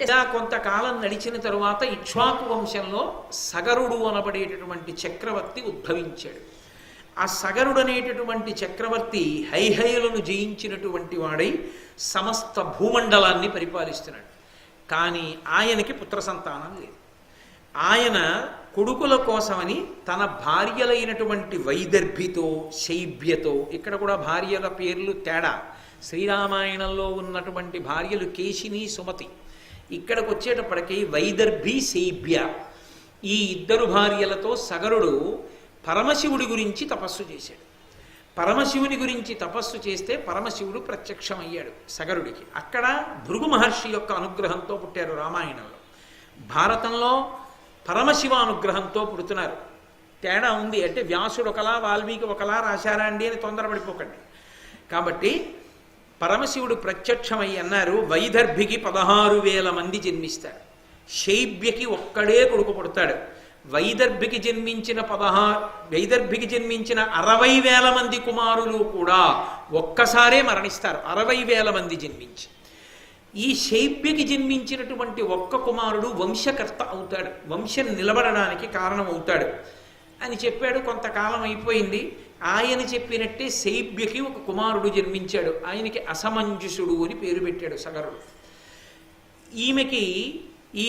ఇలా కొంతకాలం నడిచిన తరువాత ఇక్ష్వాకు వంశంలో సగరుడు అనబడేటటువంటి చక్రవర్తి ఉద్భవించాడు. ఆ సగరుడు అనేటటువంటి చక్రవర్తి హైహయులను జయించినటువంటి వాడై సమస్త భూమండలాన్ని పరిపాలిస్తున్నాడు. కానీ ఆయనకి పుత్ర సంతానం లేదు. ఆయన కొడుకుల కోసమని తన భార్యలైనటువంటి వైదర్భితో శైబ్యతో, ఇక్కడ కూడా భార్యల పేర్లు తేడా, శ్రీరామాయణంలో ఉన్నటువంటి భార్యలు కేశిని సుమతి, ఇక్కడికి వచ్చేటప్పటికి వైదర్భి శైబ్య, ఈ ఇద్దరు భార్యలతో సగరుడు పరమశివుడి గురించి తపస్సు చేశాడు. పరమశివుని గురించి తపస్సు చేస్తే పరమశివుడు ప్రత్యక్షమయ్యాడు సగరుడికి. అక్కడ భృగు మహర్షి యొక్క అనుగ్రహంతో పుట్టారు రామాయణంలో. భారతంలో పరమశివ అనుగ్రహంతో పుడుతున్నారు. తేడా ఉంది. అంటే వ్యాసుడు ఒకలా వాల్మీకి ఒకలా రాశారా అండి అని తొందరపడిపోకండి. కాబట్టి పరమశివుడు ప్రత్యక్షమై అన్నారు, వైదర్భికి 16,000 మంది జన్మిస్తారు, శైబ్యకి ఒక్కడే కొడుకు పుడతాడు. వైదర్భికి జన్మించిన 60,000 మంది కుమారులు కూడా ఒక్కసారే మరణిస్తారు. 60,000 మంది జన్మించి ఈ శైబ్యకి జన్మించినటువంటి ఒక్క కుమారుడు వంశకర్త అవుతాడు, వంశం నిలబడడానికి కారణం అవుతాడు అని చెప్పాడు. కొంతకాలం అయిపోయింది. ఆయన చెప్పినట్టే శైబ్యకి ఒక కుమారుడు జన్మించాడు. ఆయనకి అసమంజసుడు అని పేరు పెట్టాడు సగరుడు. ఈమెకి, ఈ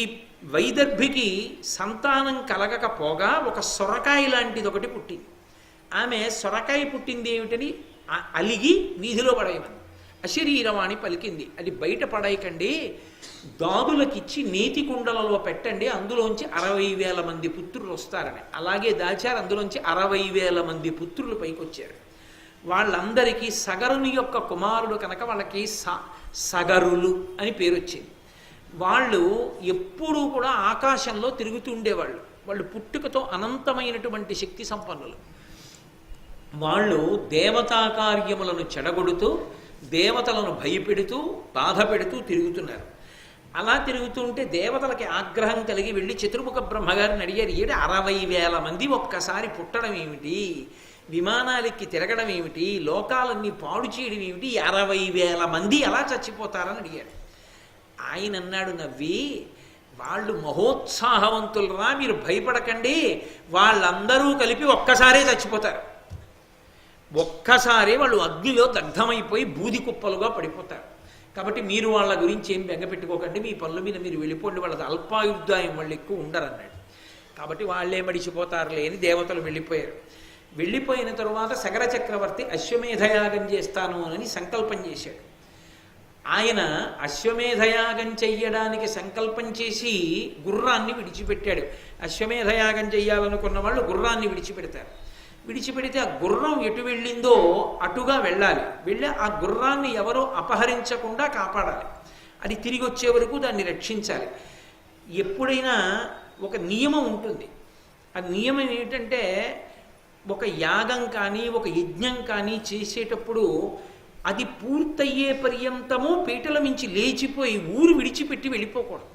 వైదర్భికి సంతానం కలగకపోగా ఒక సొరకాయ లాంటిది ఒకటి పుట్టింది. ఆమె సొరకాయ పుట్టింది ఏమిటని అలిగి వీధిలో పడేయమని అశరీరవాణి పలికింది. అది బయట పడేయకండి, దాదులకిచ్చి నేతి కుండలలో పెట్టండి, అందులోంచి 60,000 మంది పుత్రులు వస్తారని. అలాగే దాచారు. అందులోంచి 60,000 మంది పుత్రులు పైకొచ్చారు. వాళ్ళందరికీ సగరుని యొక్క కుమారుడు కనుక వాళ్ళకి సగరులు అని పేరు వచ్చింది. వాళ్ళు ఎప్పుడూ కూడా ఆకాశంలో తిరుగుతూ ఉండేవాళ్ళు. వాళ్ళు పుట్టుకతో అనంతమైనటువంటి శక్తి సంపన్నులు. వాళ్ళు దేవతా కార్యములను చెడగొడుతూ, దేవతలను భయపెడుతూ, బాధ పెడుతూ తిరుగుతున్నారు. అలా తిరుగుతుంటే దేవతలకి ఆగ్రహం కలిగి వెళ్ళి చతుర్ముఖ బ్రహ్మగారిని అడిగారు, 60,000 మంది ఒక్కసారి పుట్టడం ఏమిటి, విమానాలెక్కి తిరగడం ఏమిటి, లోకాలన్నీ పాడు చేయడం ఏమిటి, 60,000 మంది ఎలా చచ్చిపోతారని అడిగారు. ఆయన అన్నాడు నవ్వి, వాళ్ళు మహోత్సాహవంతులరా, మీరు భయపడకండి, వాళ్ళందరూ కలిపి ఒక్కసారే చచ్చిపోతారు. ఒక్కసారే వాళ్ళు అగ్నిలో దగ్ధమైపోయి బూది కుప్పలుగా పడిపోతారు. కాబట్టి మీరు వాళ్ళ గురించి ఏం బెంగపెట్టుకోకండి, మీ పనుల మీద మీరు వెళ్ళిపోండి, వాళ్ళది అల్పాయుద్ధాయం, వాళ్ళు ఎక్కువ ఉండరన్నాడు. కాబట్టి వాళ్ళే మడిచిపోతారులే అని దేవతలు వెళ్ళిపోయారు. వెళ్ళిపోయిన తరువాత సగర చక్రవర్తి అశ్వమేధయాగం చేస్తాను అని సంకల్పం చేశాడు. ఆయన అశ్వమేధయాగం చెయ్యడానికి సంకల్పం చేసి గుర్రాన్ని విడిచిపెట్టాడు. అశ్వమేధయాగం చెయ్యాలనుకున్న వాళ్ళు గుర్రాన్ని విడిచిపెడతారు. విడిచిపెడితే ఆ గుర్రం ఎటు వెళ్ళిందో అటుగా వెళ్ళాలి. వెళ్ళి ఆ గుర్రాన్ని ఎవరో అపహరించకుండా కాపాడాలి. అది తిరిగి వచ్చే వరకు దాన్ని రక్షించాలి. ఎప్పుడైనా ఒక నియమం ఉంటుంది. ఆ నియమం ఏంటంటే, ఒక యాగం కానీ ఒక యజ్ఞం కానీ చేసేటప్పుడు అది పూర్తయ్యే పర్యంతము పీటల మించి లేచిపోయి ఊరు విడిచిపెట్టి వెళ్ళిపోకూడదు,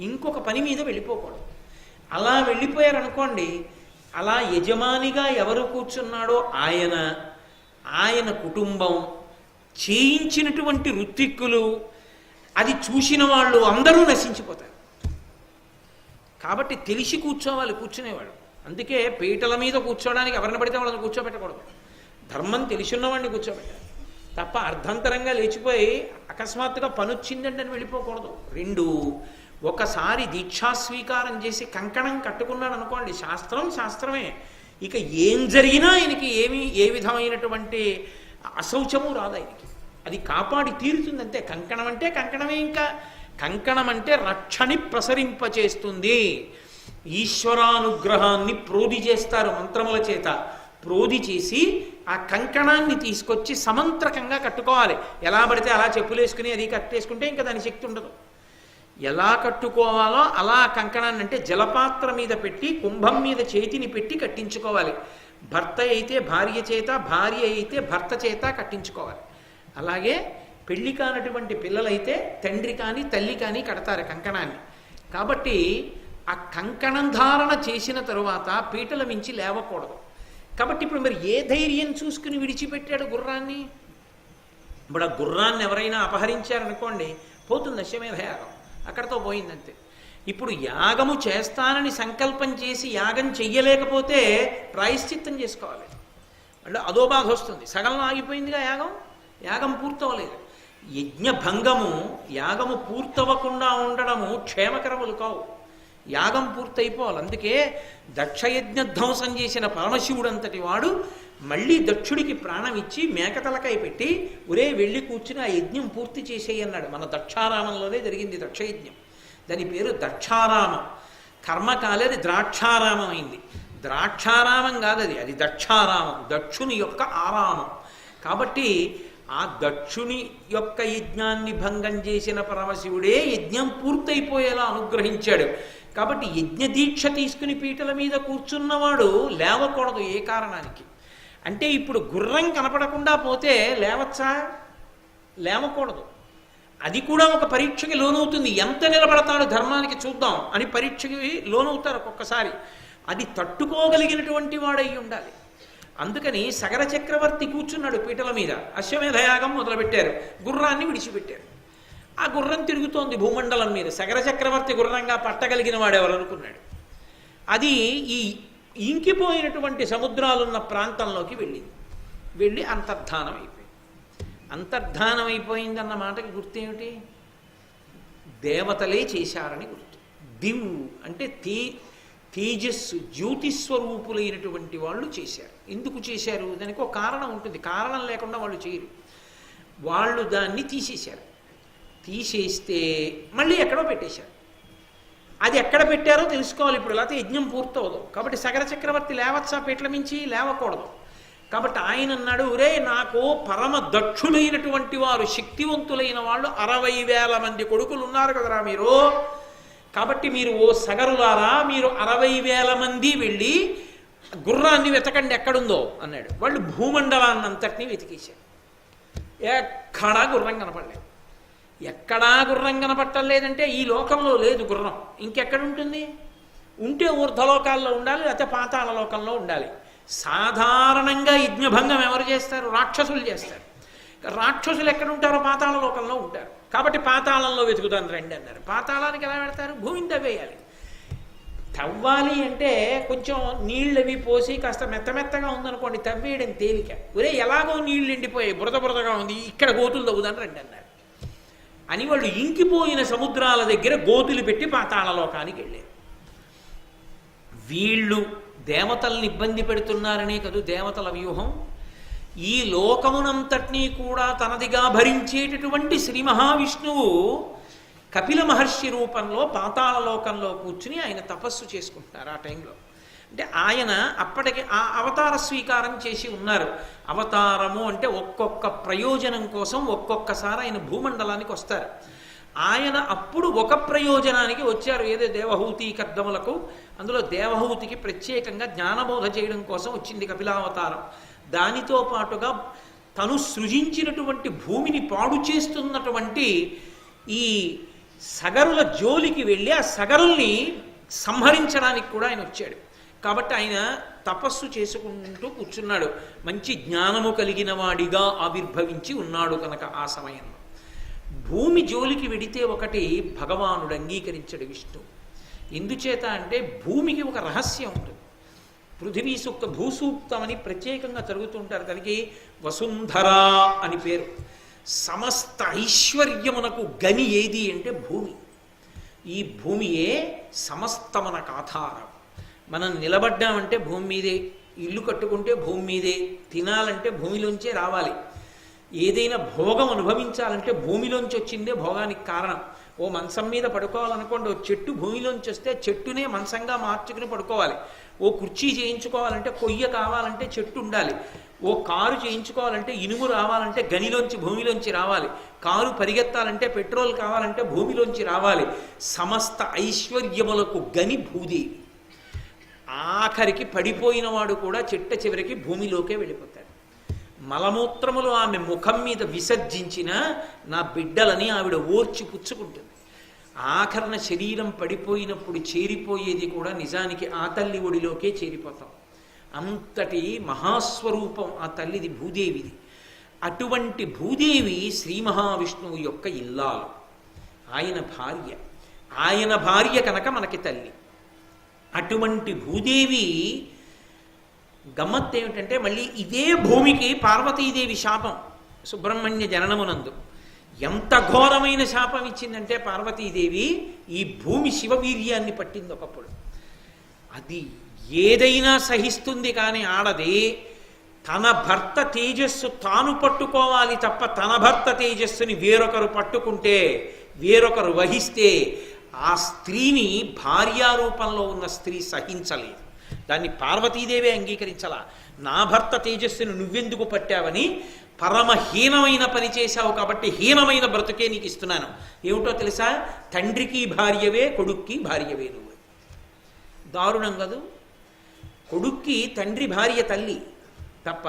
ఇంకొక పని మీద వెళ్ళిపోకూడదు. అలా వెళ్ళిపోయారనుకోండి, అలా యజమానిగా ఎవరు కూర్చున్నాడో ఆయన కుటుంబం, చేయించినటువంటి ఋత్విక్కులు, అది చూసిన వాళ్ళు అందరూ నశించిపోతారు. కాబట్టి తెలిసి కూర్చోవాలి కూర్చునేవాడు. అందుకే పీటల మీద కూర్చోవడానికి ఎవరిని పడితే వాళ్ళని కూర్చోబెట్టకూడదు. ధర్మం తెలిసిన్నవాడిని కూర్చోబెట్టాలి తప్ప అర్ధంతరంగా లేచిపోయి అకస్మాత్తుగా పనొచ్చిందండి అని వెళ్ళిపోకూడదు. 2, ఒకసారి దీక్షా స్వీకారం చేసి కంకణం కట్టుకున్నాడు అనుకోండి, శాస్త్రం శాస్త్రమే, ఇక ఏం జరిగినా ఆయనకి ఏ విధమైనటువంటి అశౌచము రాదు ఆయనకి, అది కాపాడి తీరుతుంది అంతే. కంకణం అంటే కంకణమే. ఇంకా కంకణం అంటే రక్షణి ప్రసరింపచేస్తుంది, ఈశ్వరానుగ్రహాన్ని ప్రోధి చేస్తారు మంత్రముల చేత. ప్రోధి చేసి ఆ కంకణాన్ని తీసుకొచ్చి సమంత్రకంగా కట్టుకోవాలి. ఎలా పడితే అలా చెప్పులేసుకుని అది కట్టేసుకుంటే ఇంకా దాని శక్తి ఉండదు. ఎలా కట్టుకోవాలో అలా కంకణాన్ని, అంటే జలపాత్ర మీద పెట్టి కుంభం మీద చేతిని పెట్టి కట్టించుకోవాలి. భర్త అయితే భార్య చేత, భార్య అయితే భర్త చేత కట్టించుకోవాలి. అలాగే పెళ్లి కానటువంటి పిల్లలైతే తండ్రి కానీ తల్లి కానీ కడతారు కంకణాన్ని. కాబట్టి ఆ కంకణం ధారణ చేసిన తరువాత పీటల మించి లేవకూడదు. కాబట్టి ఇప్పుడు మరి ఏ ధైర్యం చూసుకుని విడిచిపెట్టాడు గుర్రాన్ని? ఇప్పుడు ఆ గుర్రాన్ని ఎవరైనా అపహరించారనుకోండి, పోతుంది అశ్వమేధయాగం. అక్కడతో పోయిందంతే. ఇప్పుడు యాగము చేస్తానని సంకల్పం చేసి యాగం చెయ్యలేకపోతే ప్రాయశ్చిత్తం చేసుకోవాలి. అంటే అదో బాధ వస్తుంది. సగంలో ఆగిపోయిందిగా యాగం, యాగం పూర్తవలేదు. యజ్ఞభంగము, యాగము పూర్తవకుండా ఉండడము క్షేమకరములు కావు. యాగం పూర్తయిపోవాలి. అందుకే దక్షయజ్ఞ ధ్వంసం చేసిన పరమశివుడు అంతటి వాడు మళ్ళీ దక్షుడికి ప్రాణం ఇచ్చి మేకతలకాయ పెట్టి ఒరే వెళ్ళి కూర్చుని ఆ యజ్ఞం పూర్తి చేసేయి అన్నాడు. మన దక్షారామంలోనే జరిగింది దక్షయజ్ఞం. దాని పేరు దక్షారామం. కర్మకాలేది ద్రాక్షారామం అయింది. ద్రాక్షారామం కాదది, అది దక్షారామం, దక్షుని యొక్క ఆరామం. కాబట్టి ఆ దక్షుని యొక్క యజ్ఞాన్ని భంగం చేసిన పరమశివుడే యజ్ఞం పూర్తయిపోయేలా అనుగ్రహించాడు. కాబట్టి యజ్ఞ దీక్ష తీసుకుని పీటల మీద కూర్చున్నవాడు లేవకూడదు ఏ కారణానికి అంటే, ఇప్పుడు గుర్రం కనపడకుండా పోతే లేవచ్చా? లేవకూడదు. అది కూడా ఒక పరీక్షకి లోనవుతుంది. ఎంత నిలబడతాడు ధర్మానికి చూద్దాం అని పరీక్షకి లోనవుతారు ఒక్కొక్కసారి. అది తట్టుకోగలిగినటువంటి వాడై ఉండాలి. అందుకని సగర చక్రవర్తి కూర్చున్నాడు పీటల మీద. అశ్వమేధయాగం మొదలుపెట్టారు, గుర్రాన్ని విడిచిపెట్టారు. ఆ గుర్రం తిరుగుతోంది భూమండలం మీద. సగర చక్రవర్తి గుర్రంగా పట్టగలిగిన వాడెవరు అనుకున్నాడు. అది ఈ ఇంకిపోయినటువంటి సముద్రాలున్న ప్రాంతంలోకి వెళ్ళి అంతర్ధానం అయిపోయింది. అంతర్ధానం అయిపోయిందన్న మాటకి గుర్తేమిటి? దేవతలే చేశారని గుర్తు. దివ్ అంటే తేజస్సు, జ్యోతిస్వరూపులైనటువంటి వాళ్ళు చేశారు. ఎందుకు చేశారు? దానికి ఒక కారణం ఉంటుంది. కారణం లేకుండా వాళ్ళు చేయరు. వాళ్ళు దాన్ని తీసేశారు. తీసేస్తే మళ్ళీ ఎక్కడో పెట్టేశారు. అది ఎక్కడ పెట్టారో తెలుసుకోవాలి ఇప్పుడు, లేకపోతే యజ్ఞం పూర్తవదు. కాబట్టి సగర చక్రవర్తి లేవచ్చా పీటల మించి? లేవకూడదు. కాబట్టి ఆయన అన్నాడు, ఒరే నాకు పరమ దక్షులైనటువంటి వారు, శక్తివంతులైన వాళ్ళు 60,000 మంది కొడుకులు ఉన్నారు కదరా మీరు. కాబట్టి మీరు ఓ సగరులారా, మీరు 60,000 మంది వెళ్ళి గుర్రాన్ని వెతకండి ఎక్కడుందో అన్నాడు. వాళ్ళు భూమండలాన్నంతటినీ వెతికేశారు. ఎక్కడా గుర్రం కనపడలేదు. ఎక్కడా గుర్రం కనపట్టలేదంటే ఈ లోకంలో లేదు గుర్రం. ఇంకెక్కడుంటుంది? ఉంటే ఊర్ధ్వలోకాల్లో ఉండాలి, లేకపోతే పాతాళ లోకంలో ఉండాలి. సాధారణంగా యజ్ఞభంగం ఎవరు చేస్తారు? రాక్షసులు చేస్తారు. రాక్షసులు ఎక్కడ ఉంటారో పాతాళ లోకంలో ఉంటారు. కాబట్టి పాతాళంలో వెతుకుతాను రండి అన్నారు. పాతాళానికి ఎలా పెడతారు? భూమిని తవ్వేయాలి. తవ్వాలి అంటే కొంచెం నీళ్ళవి పోసి కాస్త మెత్తమెత్తగా ఉందనుకోండి, తవ్వేయడం తేలిక. ఒరే ఎలాగో నీళ్ళు ఎండిపోయాయి, బురదగా ఉంది, ఇక్కడ గోతులు తవ్వుదాని రండి అన్నారు. అని వాళ్ళు ఇంకిపోయిన సముద్రాల దగ్గర గోతులు పెట్టి పాతాళలోకానికి వెళ్ళారు. వీళ్ళు దేవతల్ని ఇబ్బంది పెడుతున్నారనే కదూ దేవతల వ్యూహం. ఈ లోకమునంతటినీ కూడా తనదిగా భరించేటటువంటి శ్రీ మహావిష్ణువు కపిల మహర్షి రూపంలో పాతాళలోకంలో కూర్చుని ఆయన తపస్సు చేసుకుంటున్నారు ఆ టైంలో. అంటే ఆయన అప్పటికి ఆ అవతార స్వీకారం చేసి ఉన్నారు. అవతారము అంటే ఒక్కొక్క ప్రయోజనం కోసం ఒక్కొక్కసారి ఆయన భూమండలానికి వస్తారు. ఆయన అప్పుడు ఒక ప్రయోజనానికి వచ్చారు, ఏదో దేవహూతి కర్దములకు. అందులో దేవహూతికి ప్రత్యేకంగా జ్ఞానబోధ చేయడం కోసం వచ్చింది కపిలావతారం. దానితో పాటుగా తను సృజించినటువంటి భూమిని పాడు చేస్తున్నటువంటి ఈ సగరుల జోలికి వెళ్ళి ఆ సగరుల్ని సంహరించడానికి కూడా ఆయన వచ్చాడు. కాబట్టి ఆయన తపస్సు చేసుకుంటూ కూర్చున్నాడు. మంచి జ్ఞానము కలిగిన వాడిగా ఆవిర్భవించి ఉన్నాడు కనుక ఆ సమయంలో. భూమి జోలికి వెడితే ఒకటి భగవానుడు అంగీకరించడు విష్ణు. ఎందుచేత అంటే భూమికి ఒక రహస్యం ఉంటుంది. పృథివీ సూక్త భూసూక్తం అని ప్రత్యేకంగా జరుగుతుంటారు. దానికి వసుంధర అని పేరు. సమస్త ఐశ్వర్యమునకు గని ఏది అంటే భూమి. ఈ భూమియే సమస్తమునకు ఆధారం. మనం నిలబడ్డామంటే భూమి మీదే, ఇల్లు కట్టుకుంటే భూమి మీదే, తినాలంటే భూమిలోంచే రావాలి, ఏదైనా భోగం అనుభవించాలంటే భూమిలోంచి వచ్చిందే భోగానికి కారణం. ఓ మంచం మీద పడుకోవాలనుకోండి, ఓ చెట్టు భూమిలోంచి వస్తే చెట్టునే మంచంగా మార్చుకుని పడుకోవాలి. ఓ కుర్చీ చేయించుకోవాలంటే కొయ్య కావాలంటే చెట్టు ఉండాలి. ఓ కారు చేయించుకోవాలంటే ఇనుము రావాలంటే గనిలోంచి భూమిలోంచి రావాలి. కారు పరిగెత్తాలంటే పెట్రోల్ కావాలంటే భూమిలోంచి రావాలి. సమస్త ఐశ్వర్యములకు గని భూదేవి. ఆఖరికి పడిపోయిన వాడు కూడా చిట్ట చివరికి భూమిలోకే వెళ్ళిపోతాడు. మలమూత్రములు ఆమె ముఖం మీద విసర్జించిన నా బిడ్డలని ఆవిడ ఓర్చి పుచ్చుకుంటుంది. ఆఖరణ శరీరం పడిపోయినప్పుడు చేరిపోయేది కూడా నిజానికి ఆ తల్లి ఒడిలోకే చేరిపోతాం. అంతటి మహాస్వరూపం ఆ తల్లిది, భూదేవిది. అటువంటి భూదేవి శ్రీ మహావిష్ణువు యొక్క ఇల్లాలు, ఆయన భార్య. ఆయన భార్య కనుక మనకి తల్లి. అటువంటి భూదేవి గమ్మత్తు ఏమిటంటే మళ్ళీ ఇదే భూమికి పార్వతీదేవి శాపం సుబ్రహ్మణ్య జననమునందు. ఎంత ఘోరమైన శాపం ఇచ్చిందంటే పార్వతీదేవి ఈ భూమి శివవీర్యాన్ని పట్టింది ఒకప్పుడు. అది ఏదైనా సహిస్తుంది కానీ ఆడది తన భర్త తేజస్సు తాను పట్టుకోవాలి తప్ప తన భర్త తేజస్సుని వేరొకరు పట్టుకుంటే, వేరొకరు వహిస్తే ఆ స్త్రీని భార్యారూపంలో ఉన్న స్త్రీ సహించలేదు. దాన్ని పార్వతీదేవే అంగీకరించలా. నా భర్త తేజస్సును నువ్వెందుకు పట్టావని, పరమహీనమైన పని చేశావు కాబట్టి హీనమైన బ్రతుకే నీకు ఇస్తున్నాను. ఏమిటో తెలుసా? తండ్రికి భార్యవే, కొడుక్కి భార్యవే నువ్వు. దారుణం కదూ. కొడుక్కి తండ్రి భార్య తల్లి తప్ప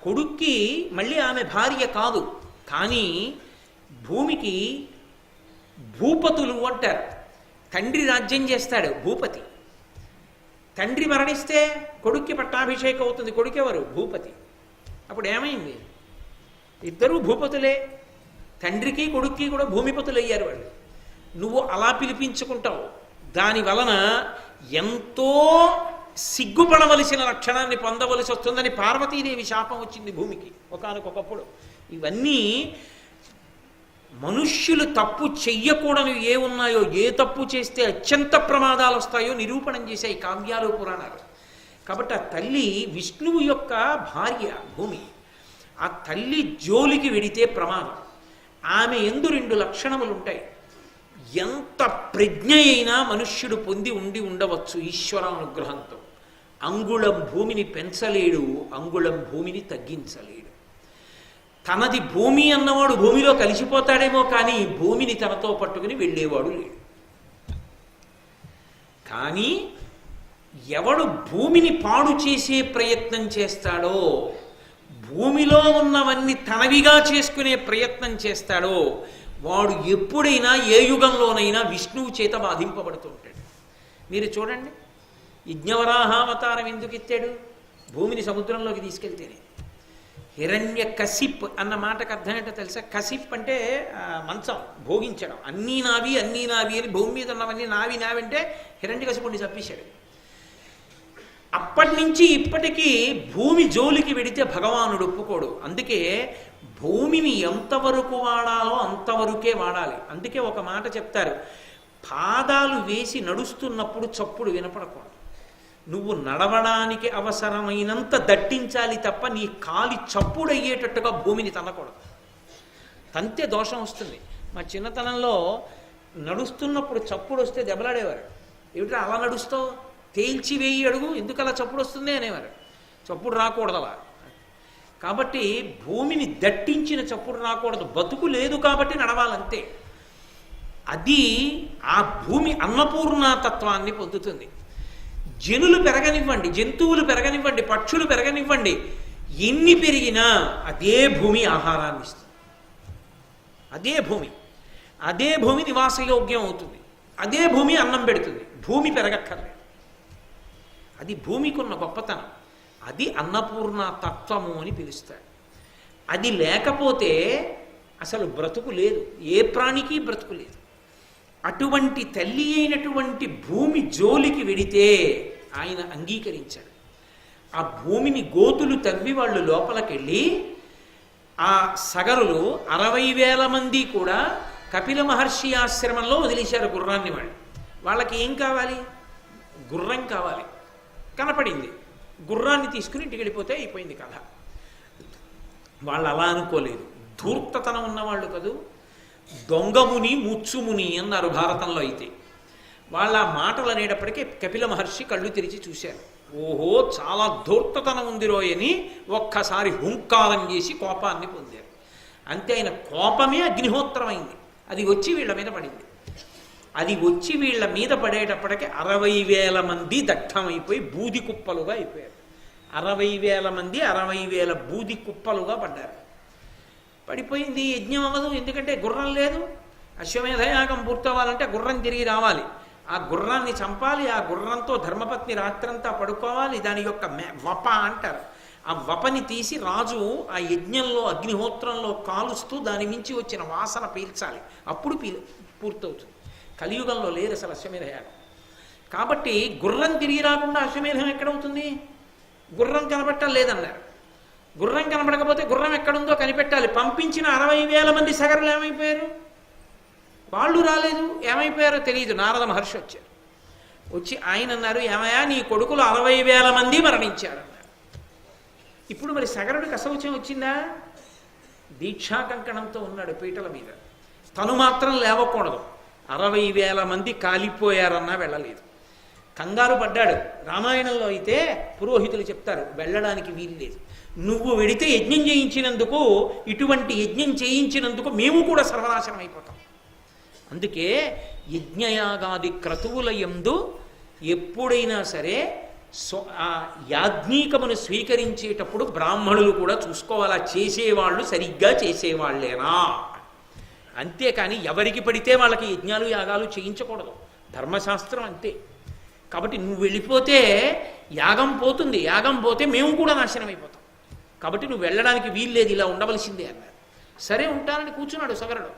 కొడుక్కి మళ్ళీ ఆమె భార్య కాదు. కానీ భూమికి భూపతులు అంటారు. తండ్రి రాజ్యం చేస్తాడు భూపతి. తండ్రి మరణిస్తే కొడుక్కి పట్టాభిషేకం అవుతుంది. కొడుకెవరు? భూపతి. అప్పుడు ఏమైంది? ఇద్దరూ భూపతులే. తండ్రికి కొడుక్కి కూడా భూమిపతులు అయ్యారు వాళ్ళు. నువ్వు అలా పిలిపించుకుంటావు. దాని వలన ఎంతో సిగ్గుపడవలసిన లక్షణాన్ని పొందవలసి వస్తుందని పార్వతీదేవి శాపం వచ్చింది భూమికి ఒకానొకప్పుడు. ఇవన్నీ మనుష్యులు తప్పు చెయ్యకూడని ఏ ఉన్నాయో, ఏ తప్పు చేస్తే అత్యంత ప్రమాదాలు వస్తాయో నిరూపణం చేశాయి కావ్యాలు, పురాణాలు. కాబట్టి ఆ తల్లి విష్ణువు యొక్క భార్య భూమి. ఆ తల్లి జోలికి వెడితే ప్రమాదం. ఆమె ఎందు రెండు లక్షణములు ఉంటాయి. ఎంత ప్రజ్ఞ అయినా మనుష్యుడు పొంది ఉండవచ్చు ఈశ్వరానుగ్రహంతో. అంగుళం భూమిని పెంచలేడు, అంగుళం భూమిని తగ్గించలేడు. తనది భూమి అన్నవాడు భూమిలో కలిసిపోతాడేమో కానీ భూమిని తనతో పట్టుకుని వెళ్ళేవాడు లేడు. కానీ ఎవడు భూమిని పాడు చేసే ప్రయత్నం చేస్తాడో, భూమిలో ఉన్నవన్నీ తనవిగా చేసుకునే ప్రయత్నం చేస్తాడో వాడు ఎప్పుడైనా ఏ యుగంలోనైనా విష్ణువు చేత బాధింపబడుతుంటాడు. మీరు చూడండి, యజ్ఞవరాహావతారం ఎందుకు ఎత్తాడు? భూమిని సముద్రంలోకి తీసుకెళ్తేనే. హిరణ్య కసిప్ అన్న మాటకు అర్థం ఏంటో తెలుసా? కసిప్ అంటే మంచం భోగించడం. అన్నీ నావి అన్నీ నావి అని భూమి మీద ఉన్నవన్నీ నావి నావి అంటే హిరణ్య కసిపుడిని చంపేశాడు. అప్పటి నుంచి ఇప్పటికీ భూమి జోలికి వెడితే భగవానుడు ఒప్పుకోడు. అందుకే భూమిని ఎంతవరకు వాడాలో అంతవరకే వాడాలి. అందుకే ఒక మాట చెప్తారు, పాదాలు వేసి నడుస్తున్నప్పుడు చప్పుడు వినపడకూడదు. నువ్వు నడవడానికి అవసరమైనంత దట్టించాలి తప్ప నీ కాలి చప్పుడు అయ్యేటట్టుగా భూమిని తన్నకూడదు. తంతే దోషం వస్తుంది. మా చిన్నతనంలో నడుస్తున్నప్పుడు చప్పుడు వస్తే దెబ్బలాడేవారు. ఏమిటో అలా నడుస్తావు, తేల్చి వేయి అడుగు, ఎందుకు అలా చప్పుడు వస్తుంది అనేవారు. చప్పుడు రాకూడదు అలా. కాబట్టి భూమిని దట్టించిన చప్పుడు రాకూడదు. బతుకు లేదు కాబట్టి నడవాలంతే. అది ఆ భూమి అన్నపూర్ణతత్వాన్ని పొందుతుంది. జనులు పెరగనివ్వండి, జంతువులు పెరగనివ్వండి, పక్షులు పెరగనివ్వండి, ఎన్ని పెరిగినా అదే భూమి ఆహారాన్ని ఇస్తుంది. అదే భూమి నివాసయోగ్యం అవుతుంది. అదే భూమి అన్నం పెడుతుంది. భూమి పెరగక్కర్లేదు. అది భూమికి ఉన్న గొప్పతనం. అది అన్నపూర్ణ తత్వము అని పిలుస్తాడు. అది లేకపోతే అసలు బ్రతుకు లేదు, ఏ ప్రాణికి బ్రతుకు లేదు. అటువంటి తల్లి అయినటువంటి భూమి జోలికి వెడితే ఆయన అంగీకరించాడు. ఆ భూమిని గోతులు తవ్వి వాళ్ళు లోపలికెళ్ళి ఆ సగరులు 60,000 మంది కూడా కపిల మహర్షి ఆశ్రమంలో వదిలేశారు గుర్రాన్ని. వాళ్ళకి ఏం కావాలి? గుర్రం కావాలి. కనపడింది, గుర్రాన్ని తీసుకుని ఇంటికి వెళ్ళిపోతే అయిపోయింది కథ. వాళ్ళు అలా అనుకోలేదు. ధూర్తతనం ఉన్నవాళ్ళు కదూ. దొంగముని ముచ్చుముని అన్నారు భారతంలో. అయితే వాళ్ళ మాటలు అనేటప్పటికీ కపిల మహర్షి కళ్ళు తెరిచి చూశారు. ఓహో, చాలా ధూర్తతనం ఉంది రోయని ఒక్కసారి హుంకారం చేసి కోపాన్ని పొందారు. అంతే, ఆయన కోపమే అగ్నిహోత్రమైంది. అది వచ్చి వీళ్ళ మీద పడింది. అది వచ్చి వీళ్ళ మీద పడేటప్పటికి 60,000 మంది దగ్ధమైపోయి బూది కుప్పలుగా అయిపోయారు. 60,000 మంది 60,000 బూది కుప్పలుగా పడ్డారు. పడిపోయింది. యజ్ఞం అవ్వదు, ఎందుకంటే గుర్రం లేదు. అశ్వమేధయాగం పూర్తవ్వాలంటే గుర్రం తిరిగి రావాలి. ఆ గుర్రాన్ని చంపాలి. ఆ గుర్రంతో ధర్మపత్ని రాత్రంతా పడుకోవాలి. దాని యొక్క వప అంటారు. ఆ వపని తీసి రాజు ఆ యజ్ఞంలో అగ్నిహోత్రంలో కాలుస్తూ దాని నుంచి వచ్చిన వాసన పీల్చాలి. అప్పుడు పూర్తవుతుంది. కలియుగంలో లేదు అసలు అశ్వమేధ యాగం. కాబట్టి గుర్రం తిరిగి రాకుండా అశ్వమేధం ఎక్కడవుతుంది? గుర్రం కనబట్టాలి లేదన్నారు. గుర్రం కనబడకపోతే గుర్రం ఎక్కడుందో కనిపెట్టాలి. పంపించిన 60,000 మంది సగరులు ఏమైపోయారు? వాళ్ళు రాలేదు, ఏమైపోయారో తెలియదు. నారద మహర్షి వచ్చారు. వచ్చి ఆయన అన్నారు, ఏమయ్యా నీ కొడుకులు 60,000 మంది మరణించారు అన్నారు. ఇప్పుడు మరి సగరుడికి అసౌచ్యం వచ్చిందా? దీక్షా కంకణంతో ఉన్నాడు పీటల మీద, తను మాత్రం లేవకూడదు. 60,000 మంది కాలిపోయారన్నా వెళ్ళలేదు. కంగారు పడ్డాడు. రామాయణంలో అయితే పురోహితులు చెప్తారు వెళ్ళడానికి వీలు లేదు. నువ్వు వెడితే యజ్ఞం చేయించినందుకు, ఇటువంటి యజ్ఞం చేయించినందుకు మేము కూడా సర్వనాశనం అయిపోతాం. అందుకే యజ్ఞయాగాది క్రతువుల యందు ఎప్పుడైనా సరే ఆ యాజ్ఞికమును స్వీకరించేటప్పుడు బ్రాహ్మణులు కూడా చూసుకోవాలా, చేసేవాళ్ళు సరిగ్గా చేసేవాళ్ళేనా. అంతేకాని ఎవరికి పడితే వాళ్ళకి యజ్ఞాలు యాగాలు చేయించకూడదు. ధర్మశాస్త్రం అంతే. కాబట్టి నువ్వు వెళ్ళిపోతే యాగం పోతుంది, యాగం పోతే మేము కూడా నాశనం అయిపోతాం. కాబట్టి నువ్వు వెళ్ళడానికి వీల్లేదు, ఇలా ఉండవలసిందే అన్నారు. సరే ఉంటానని కూర్చున్నాడు సగరుడు.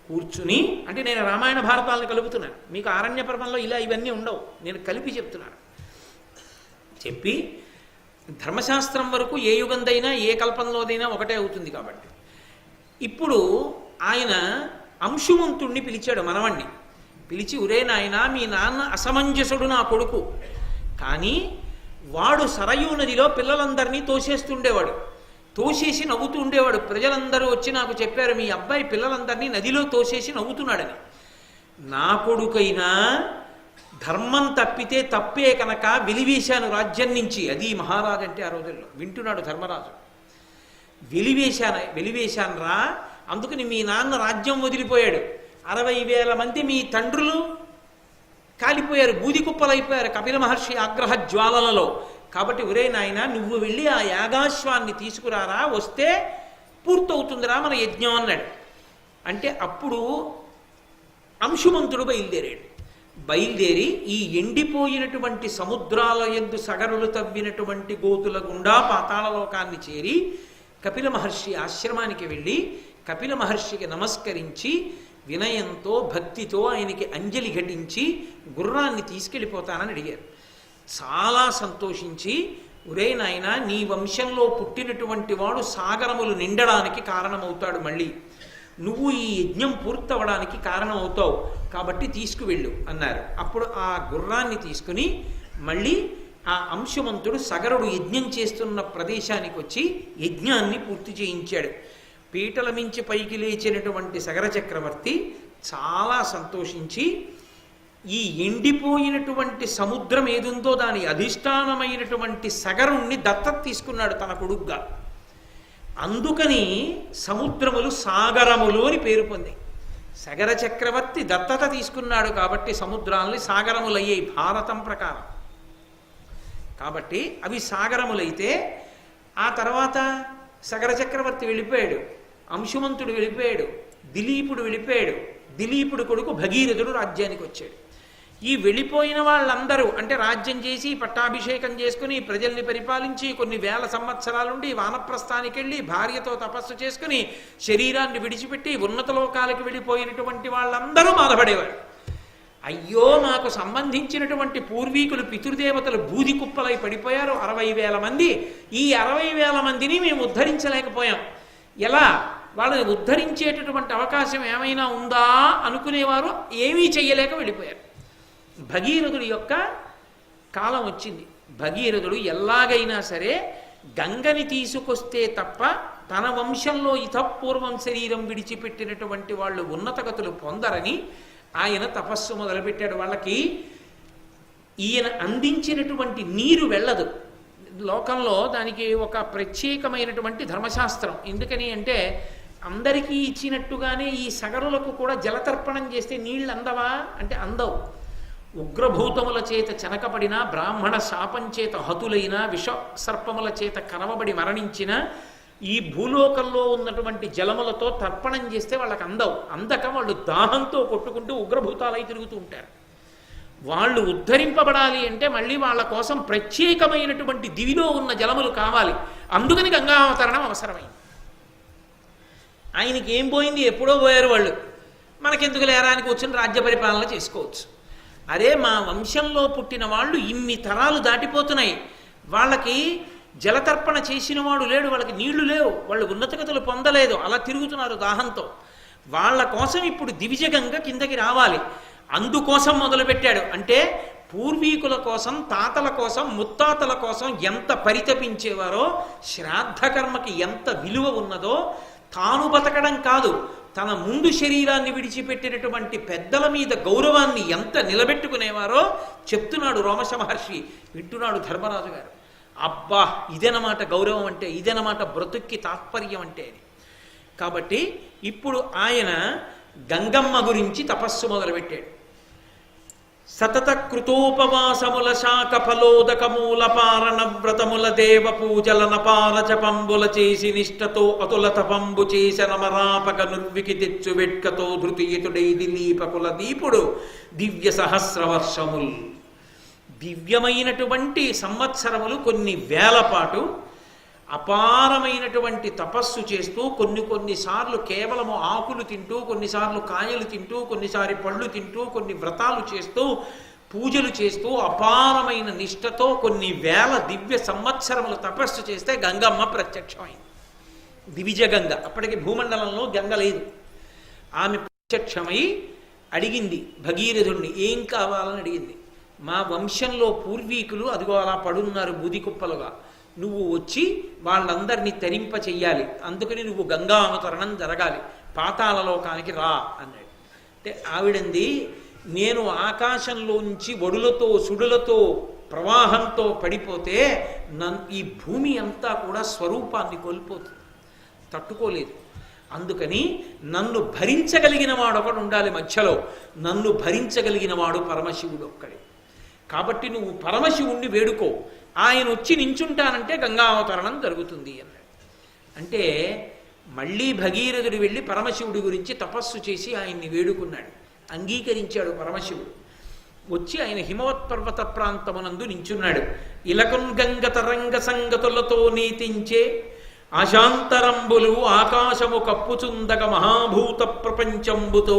కూర్చుని, అంటే నేను రామాయణ భారతాలను కలుపుతున్నాను, మీకు ఆరణ్య పర్వంలో ఇలా ఇవన్నీ ఉండవు, నేను కలిపి చెప్తున్నాను. చెప్పి ధర్మశాస్త్రం వరకు ఏ యుగందైనా ఏ కల్పంలోదైనా ఒకటే అవుతుంది. కాబట్టి ఇప్పుడు ఆయన అంశుమంతుణ్ణి పిలిచాడు, మనవణ్ణి పిలిచి, ఒరే నాయనా, మీ నాన్న అసమంజసుడు నా కొడుకు, కానీ వాడు సరయూ నదిలో పిల్లలందరినీ తోసేస్తుండేవాడు, తోసేసి నవ్వుతూ ఉండేవాడు. ప్రజలందరూ వచ్చి నాకు చెప్పారు, మీ అబ్బాయి పిల్లలందరినీ నదిలో తోసేసి నవ్వుతున్నాడని. నా కొడుకైనా ధర్మం తప్పితే తప్పే కనుక వెలివేశాను రాజ్యం నుంచి. అది మహారాజు అంటే ఆ రోజుల్లో. వింటున్నాడు ధర్మరాజు. వెలివేశాను రా, అందుకని మీ నాన్న రాజ్యం వదిలిపోయాడు. 60,000 మంది మీ తండ్రులు కాలిపోయారు, బూది కుప్పలైపోయారు కపిల మహర్షి ఆగ్రహ జ్వాలలలో. కాబట్టి ఒరే నాయన, నువ్వు వెళ్ళి ఆ యాగాశ్వాన్ని తీసుకురారా, వస్తే పూర్తవుతుందిరా మన యజ్ఞం అన్నాడు. అంటే అప్పుడు అంశుమంతుడు బయలుదేరి ఈ ఎండిపోయినటువంటి సముద్రాల యందు సగరులు తవ్వినటువంటి గోతుల గుండా పాతాళలోకాన్ని చేరి కపిల మహర్షి ఆశ్రమానికి వెళ్ళి కపిల మహర్షికి నమస్కరించి వినయంతో భక్తితో ఆయనకి అంజలి ఘటించి గుర్రాన్ని తీసుకెళ్ళిపోతానని అడిగారు. చాలా సంతోషించి, ఒరే నాయనా, నీ వంశంలో పుట్టినటువంటి వాడు సాగరములు నిండడానికి కారణమవుతాడు, మళ్ళీ నువ్వు ఈ యజ్ఞం పూర్తవడానికి కారణమవుతావు, కాబట్టి తీసుకువెళ్ళు అన్నారు. అప్పుడు ఆ గుర్రాన్ని తీసుకుని మళ్ళీ ఆ అంశుమంతుడు సగరుడు యజ్ఞం చేస్తున్న ప్రదేశానికి వచ్చి యజ్ఞాన్ని పూర్తి చేయించాడు. పీటల మించి పైకి లేచినటువంటి సగర చక్రవర్తి చాలా సంతోషించి ఈ ఎండిపోయినటువంటి సముద్రం ఏదుందో దాని అధిష్టానమైనటువంటి సగరుణ్ణి దత్తత తీసుకున్నాడు తన కొడుగ్గా. అందుకని సముద్రములు సాగరములు అని పేరు పొంది. సగర చక్రవర్తి దత్తత తీసుకున్నాడు కాబట్టి సముద్రాలని సాగరములయ్యాయి భారతం ప్రకారం. కాబట్టి అవి సాగరములైతే ఆ తర్వాత సగర చక్రవర్తి వెళ్ళిపోయాడు, అంశుమంతుడు వెళ్ళిపోయాడు, దిలీపుడు వెళ్ళిపోయాడు. దిలీపుడు కొడుకు భగీరథుడు రాజ్యానికి వచ్చాడు. ఈ వెళ్ళిపోయిన వాళ్ళందరూ అంటే రాజ్యం చేసి పట్టాభిషేకం చేసుకుని ప్రజల్ని పరిపాలించి కొన్ని వేల సంవత్సరాలుండి వానప్రస్థానికి వెళ్ళి భార్యతో తపస్సు చేసుకుని శరీరాన్ని విడిచిపెట్టి ఉన్నత లోకాలకు వెళ్ళిపోయినటువంటి వాళ్ళందరూ బాధపడేవారు. అయ్యో, మాకు సంబంధించినటువంటి పూర్వీకులు పితృదేవతలు బూది కుప్పలై పడిపోయారు 60,000 మంది. ఈ 60,000 మందిని మేము ఉద్ధరించలేకపోయాం. ఎలా? వాళ్ళని ఉద్ధరించేటటువంటి అవకాశం ఏమైనా ఉందా అనుకునేవారు, ఏమీ చెయ్యలేక వెళ్ళిపోయారు. భగీరథుడి యొక్క కాలం వచ్చింది. భగీరథుడు ఎలాగైనా సరే గంగని తీసుకొస్తే తప్ప తన వంశంలో ఇతపూర్వం శరీరం విడిచిపెట్టినటువంటి వాళ్ళు ఉన్నతగతులు పొందరని ఆయన తపస్సు మొదలుపెట్టాడు. వాళ్ళకి ఈయన అందించినటువంటి నీరు వెళ్ళదు. లోకంలో దానికి ఒక ప్రత్యేకమైనటువంటి ధర్మశాస్త్రం. ఎందుకని అంటే అందరికీ ఇచ్చినట్టుగానే ఈ సగరులకు కూడా జలతర్పణం చేస్తే నీళ్ళు అందవా అంటే అందవు. ఉగ్రభూతముల చేత చెనకబడిన, బ్రాహ్మణ శాపం చేత హతులైన, విష సర్పముల చేత కరవబడి మరణించిన ఈ భూలోకంలో ఉన్నటువంటి జలములతో తర్పణం చేస్తే వాళ్ళకి అందక వాళ్ళు దాహంతో కొట్టుకుంటూ ఉగ్రభూతాలై తిరుగుతూ ఉంటారు. వాళ్ళు ఉద్ధరింపబడాలి అంటే మళ్ళీ వాళ్ళ కోసం ప్రత్యేకమైనటువంటి దివిలో ఉన్న జలములు కావాలి. అందుకని గంగావతరణం అవసరమైంది. ఆయనకి ఏం పోయింది? ఎప్పుడో పోయారు వాళ్ళు. మనకెందుకు లేరానికి వచ్చిన రాజ్య పరిపాలన చేసుకోవచ్చు. అరే మా వంశంలో పుట్టిన వాళ్ళు ఇన్ని తరాలు దాటిపోతున్నాయి, వాళ్ళకి జలతర్పణ చేసిన వాడు లేడు, వాళ్ళకి నీళ్లు లేవు, వాళ్ళు ఉన్నతగతులు పొందలేదు, అలా తిరుగుతున్నారు దాహంతో. వాళ్ళ కోసం ఇప్పుడు దివిజగంగ కిందకి రావాలి. అందుకోసం మొదలుపెట్టాడు. అంటే పూర్వీకుల కోసం, తాతల కోసం, ముత్తాతల కోసం ఎంత పరితపించేవారో, శ్రాద్ధకర్మకి ఎంత విలువ ఉన్నదో, తాను బతకడం కాదు, తన ముందు శరీరాన్ని విడిచిపెట్టినటువంటి పెద్దల మీద గౌరవాన్ని ఎంత నిలబెట్టుకునేవారో చెప్తున్నాడు రోమశ మహర్షి. వింటున్నాడు ధర్మరాజు గారు. అబ్బా, ఇదనమాట గౌరవం అంటే, ఇదనమాట బ్రతుక్కి తాత్పర్యం అంటే అని. కాబట్టి ఇప్పుడు ఆయన గంగమ్మ గురించి తపస్సు మొదలుపెట్టాడు. సతత కృతోపవాసముల శాఖ ఫలోదకమూల పారణ వ్రతముల దేవ పూజల నపార జపంబుల చేసి నిష్టతో అతుల తపంబు చేస నమరాపక నుర్వికి తెచ్చు వెట్కతో ధృతియుతుడై దిలీపకుల దీపుడు దివ్య సహస్రవర్షముల్. దివ్యమైనటువంటి సంవత్సరములు కొన్ని వేల పాటు అపారమైనటువంటి తపస్సు చేస్తూ, కొన్నిసార్లు కేవలము ఆకులు తింటూ, కొన్నిసార్లు కాయలు తింటూ, కొన్నిసారి పళ్ళు తింటూ, కొన్ని వ్రతాలు చేస్తూ, పూజలు చేస్తూ, అపారమైన నిష్టతో కొన్ని వేల దివ్య సంవత్సరములు తపస్సు చేస్తే గంగమ్మ ప్రత్యక్షమైంది. దివిజగంగ. అప్పటికి భూమండలంలో గంగ లేదు. ఆమె ప్రత్యక్షమై అడిగింది భగీరథుణ్ణి, ఏం కావాలని అడిగింది. మా వంశంలో పూర్వీకులు అదిగో అలా పడున్నారు బూది కుప్పలుగా, నువ్వు వచ్చి వాళ్ళందరినీ తరింప చెయ్యాలి, అందుకని నువ్వు గంగా అవతరణం జరగాలి, పాతాళలోకానికి రా అన్నాడు. అంటే ఆవిడంది, నేను ఆకాశంలోంచి వడులతో సుడులతో ప్రవాహంతో పడిపోతే ఈ భూమి అంతా కూడా స్వరూపాన్ని కోల్పోతుంది, తట్టుకోలేదు. అందుకని నన్ను భరించగలిగిన వాడు ఒకడు ఉండాలి మధ్యలో, నన్ను భరించగలిగిన వాడు పరమశివుడు ఒక్కడే. కాబట్టి నువ్వు పరమశివుణ్ణి వేడుకో, ఆయన వచ్చి నించుంటానంటే గంగావతరణం జరుగుతుంది అన్నాడు. అంటే మళ్ళీ భగీరథుడు వెళ్ళి పరమశివుడి గురించి తపస్సు చేసి ఆయన్ని వేడుకున్నాడు. అంగీకరించాడు పరమశివుడు. వచ్చి ఆయన హిమవత్ పర్వత ప్రాంతమునందు నించున్నాడు. ఇలకున్ గంగ తరంగ సంగతులతో నీతించే ఆశాంతరంబులు ఆకాశము కప్పుచుందగ మహాభూత ప్రపంచంబుతో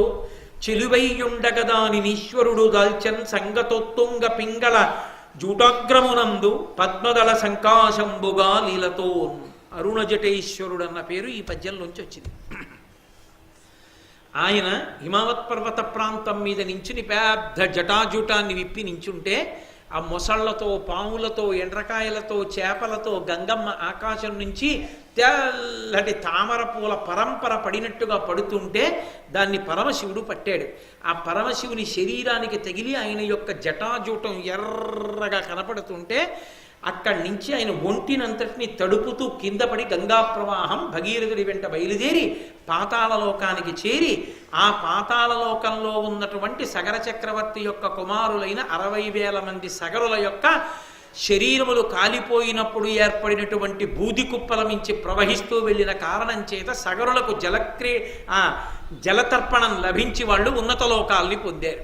చెలువైయుండగ దానినీశ్వరుడు దాల్చన్ సంగతొత్తుంగ పింగళ జూటాగ్రమునందు పద్మదళ సంకాశంబుగా లీలతో. అరుణజటేశ్వరుడు అన్న పేరు ఈ పద్యంలోంచి వచ్చింది. ఆయన హిమావత్ పర్వత ప్రాంతం మీద నించుని పెద్ద జటాజూటాన్ని విప్పి నించుంటే ఆ మొసళ్లతో, పాములతో, ఎండ్రకాయలతో, చేపలతో గంగమ్మ ఆకాశం నుంచి తెల్లటి తామర పూల పరంపర పడినట్టుగా పడుతుంటే దాన్ని పరమశివుడు పట్టాడు. ఆ పరమశివుని శరీరానికి తగిలి ఆయన యొక్క జటాజూటం ఎర్రగా కనపడుతుంటే అక్కడి నుంచి ఆయన ఒంటినంతటిని తడుపుతూ కింద పడి గంగా ప్రవాహం భగీరథుడి వెంట బయలుదేరి పాతాళలోకానికి చేరి, ఆ పాతాళలోకంలో ఉన్నటువంటి సగర చక్రవర్తి యొక్క కుమారులైన 60,000 మంది సగరుల యొక్క శరీరములు కాలిపోయినప్పుడు ఏర్పడినటువంటి బూది కుప్పల మించి ప్రవహిస్తూ వెళ్ళిన కారణం చేత సగరులకు జలతర్పణం లభించి వాళ్ళు ఉన్నత లోకాల్ని పొందారు.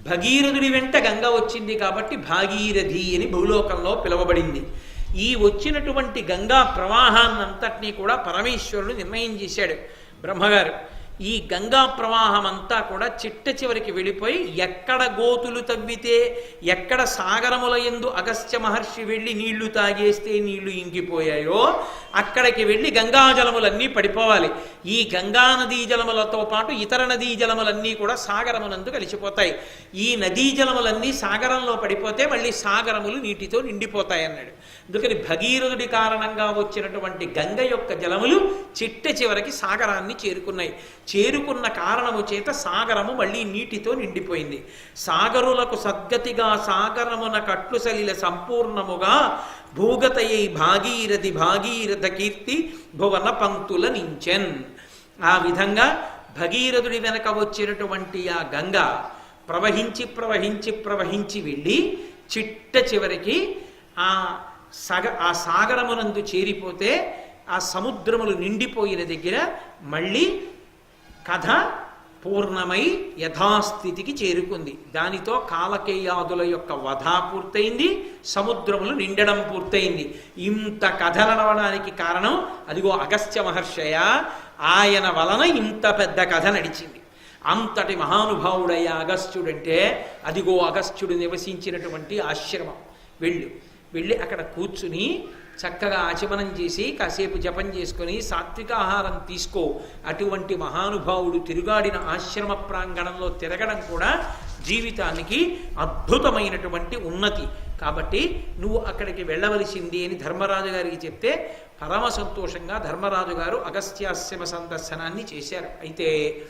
భగీరథుడి వెంట గంగ వచ్చింది కాబట్టి భాగీరథి అని భూలోకంలో పిలువబడింది. ఈ వచ్చినటువంటి గంగా ప్రవాహాన్నంతటినీ కూడా పరమేశ్వరుడు నిర్ణయం చేశాడు బ్రహ్మగారు. ఈ గంగా ప్రవాహం అంతా కూడా చిట్ట చివరికి వెళ్ళిపోయి ఎక్కడ గోతులు తవ్వితే, ఎక్కడ సాగరముల యందు అగస్త్య మహర్షి వెళ్ళి నీళ్లు తాగేస్తే నీళ్లు ఇంకిపోయాయో అక్కడికి వెళ్ళి గంగాజలములన్నీ పడిపోవాలి. ఈ గంగా నదీ జలములతో పాటు ఇతర నదీ జలములన్నీ కూడా సాగరమునందు కలిసిపోతాయి. ఈ నదీ జలములన్నీ సాగరంలో పడిపోతే మళ్ళీ సాగరములు నీటితో నిండిపోతాయి అన్నాడు. అందుకని భగీరథుడి కారణంగా వచ్చినటువంటి గంగ యొక్క జలములు చిట్ట చివరికి సాగరాన్ని చేరుకున్నాయి. చేరుకున్న కారణము చేత సాగరము మళ్ళీ నీటితో నిండిపోయింది. సాగరులకు సద్గతిగా సాగరమున కట్లు సలిల సంపూర్ణముగా భూగతయై భాగీరథి భాగీరథ కీర్తి భువన పంక్తుల నించెన్. ఆ విధంగా భగీరథుడి వెనక వచ్చినటువంటి ఆ గంగ ప్రవహించి ప్రవహించి ప్రవహించి వెళ్ళి చిట్ట చివరికి ఆ సాగరమునందు చేరిపోతే ఆ సముద్రములు నిండిపోయిన దగ్గర మళ్ళీ కథ పూర్ణమై యథాస్థితికి చేరుకుంది. దానితో కాలకేయాదుల యొక్క వధ పూర్తయింది, సముద్రములు నిండడం పూర్తయింది. ఇంత కథ నడవడానికి కారణం అదిగో అగస్త్య మహర్షయ, ఆయన వలన ఇంత పెద్ద కథ నడిచింది. అంతటి మహానుభావుడయ్యా అగస్త్యుడంటే అదిగో అగస్త్యుడు నివసించినటువంటి ఆశ్రమం. వెళ్ళి అక్కడ కూర్చుని చక్కగా ఆచమనం చేసి కాసేపు జపం చేసుకొని సాత్విక ఆహారం తీసుకో. అటువంటి మహానుభావుడు తిరుగాడిన ఆశ్రమ ప్రాంగణంలో తిరగడం కూడా జీవితానికి అద్భుతమైనటువంటి ఉన్నతి. కాబట్టి నువ్వు అక్కడికి వెళ్ళవలసింది అని ధర్మరాజు గారికి చెప్తే పరమ సంతోషంగా ధర్మరాజు గారు అగస్త్యాశ్రమ సందర్శనాన్ని చేశారు. అయితే